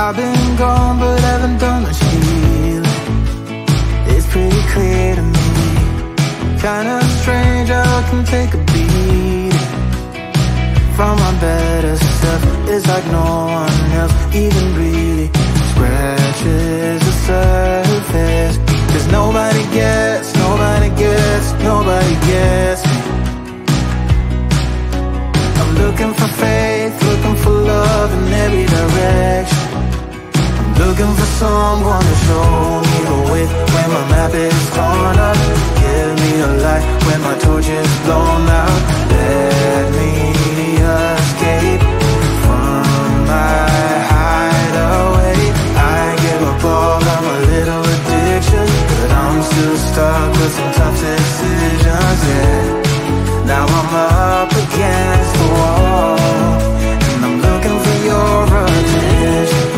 I've been gone but haven't done much healing. It's pretty clear to me. Kinda strange how I can take a beating from my better self. It's like no one else even really scratches the surface. 'Cause nobody gets me. I'm looking for faith, looking for love in every direction. I'm looking for someone to show me the way when my map is torn up. Give me a light when my torch is blown out. Let me escape from my hideaway. I give up all of my little addictions, but I'm still stuck with some tough decisions, yeah. Now I'm up against the wall, and I'm looking for your attention.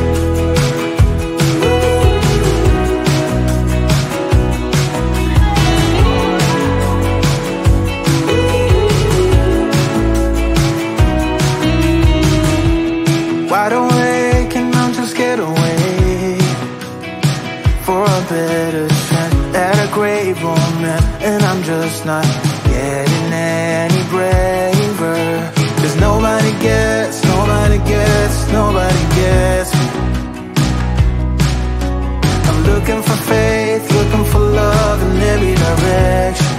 Wide awake and I'm just scared away for a better chance at a great romance, and I'm just not getting any braver. 'Cause nobody gets me. I'm looking for faith, looking for love in every direction.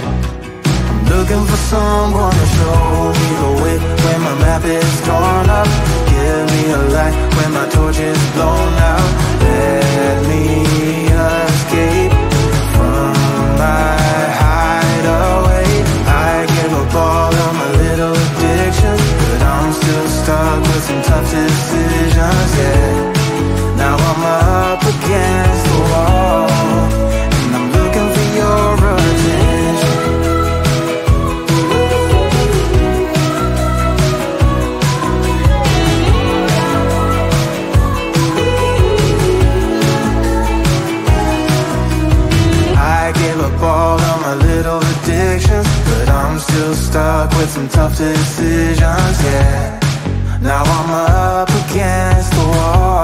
I'm looking for someone to show me the way when my map is torn up. Give me a light when my torch is blown out. Let me escape from my hideaway. I give up all of my little addictions, but I'm still stuck with some tough decisions, yeah. Now I'm up against the wall, and I'm looking for your attention. I give up all of my little addictions, but I'm still stuck with some tough decisions, yeah. Now I'm up against the wall.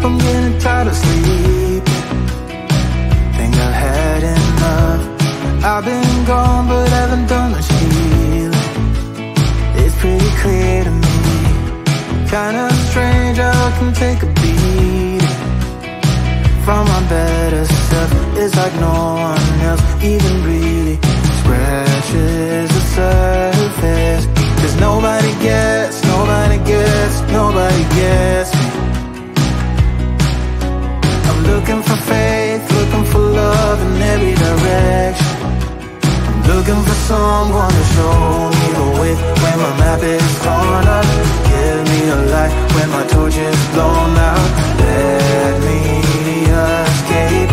I'm getting tired of sleeping. Think I've had enough. I've been gone but haven't done much healing. It's pretty clear to me, kinda strange how I can take a beating from my better self. It's like no one else even really scratches the surface. 'Cause nobody gets me. I'm looking for faith, looking for love in every direction. I'm looking for someone to show me the way when my map is torn up. Give me a light when my torch is blown out. Let me escape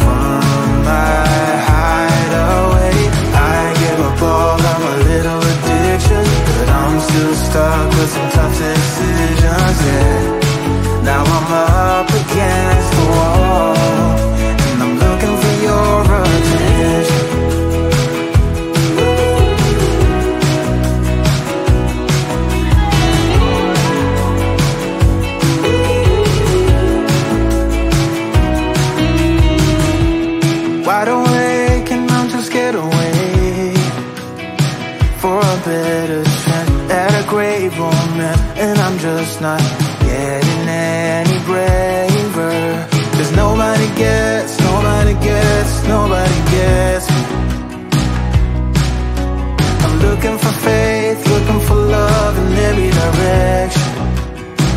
from my hideaway. I give up all of my little addictions, but I'm still stuck with some tough decisions, yeah. Now I'm up against the wall, and I'm looking for your attention. Wide awake and I'm too scared away for a better chance at a great romance, and I'm just not getting any braver. 'Cause nobody gets me. I'm looking for faith, looking for love in every direction.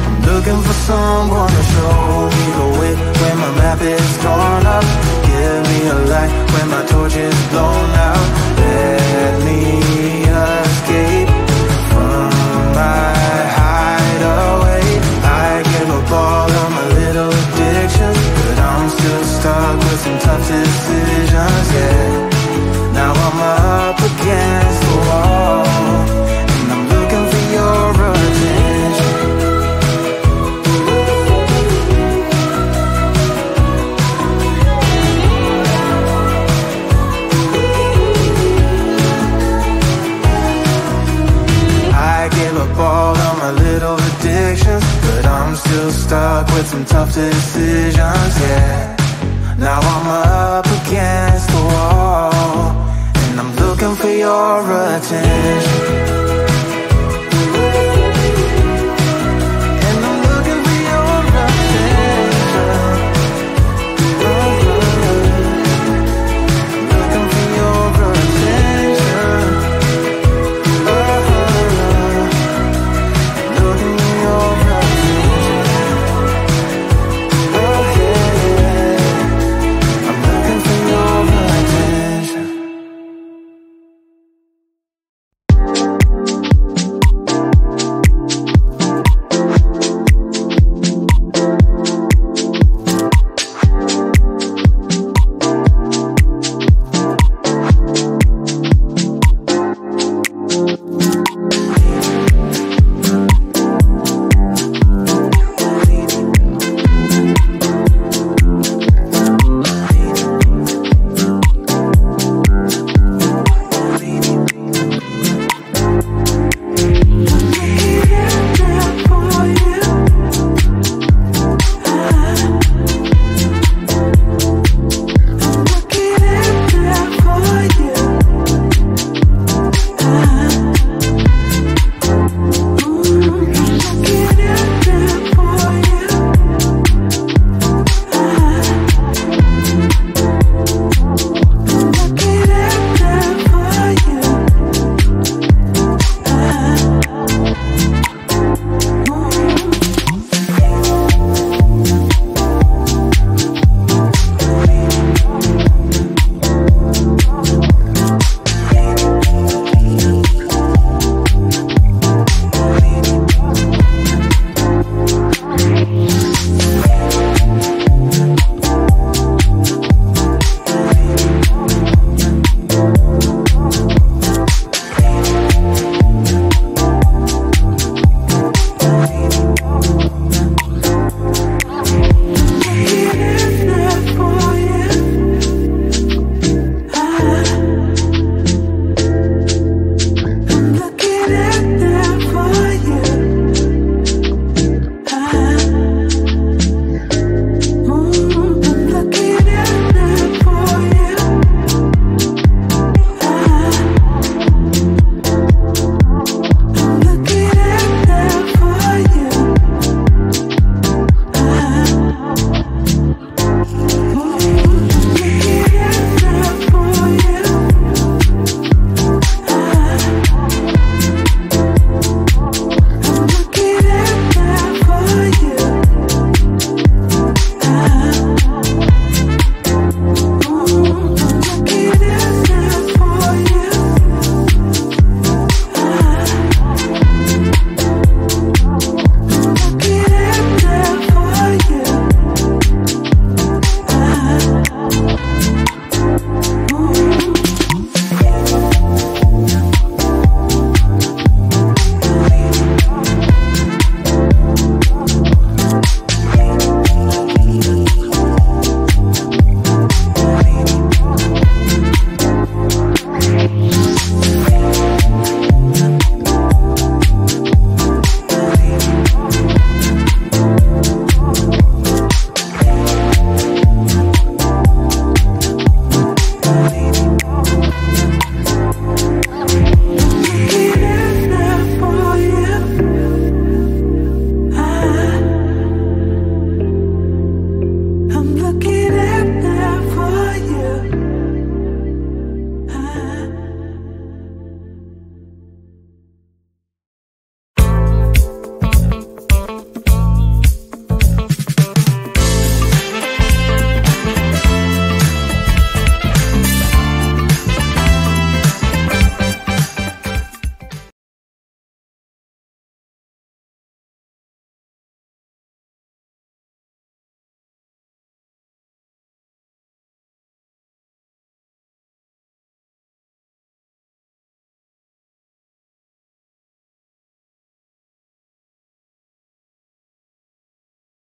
I'm looking for someone to show me the way when my map is torn up. Give me a light when my torch is blown out. Let me escape from my hideaway. I give up all of my little addictions, but I'm still stuck with some tough decisions, yeah. Now I'm up against the wall, and I'm looking for your attention. I give up all of my little addictions, but I'm still stuck with some tough decisions, yeah. Now I'm up against the wall, and I'm looking for your attention.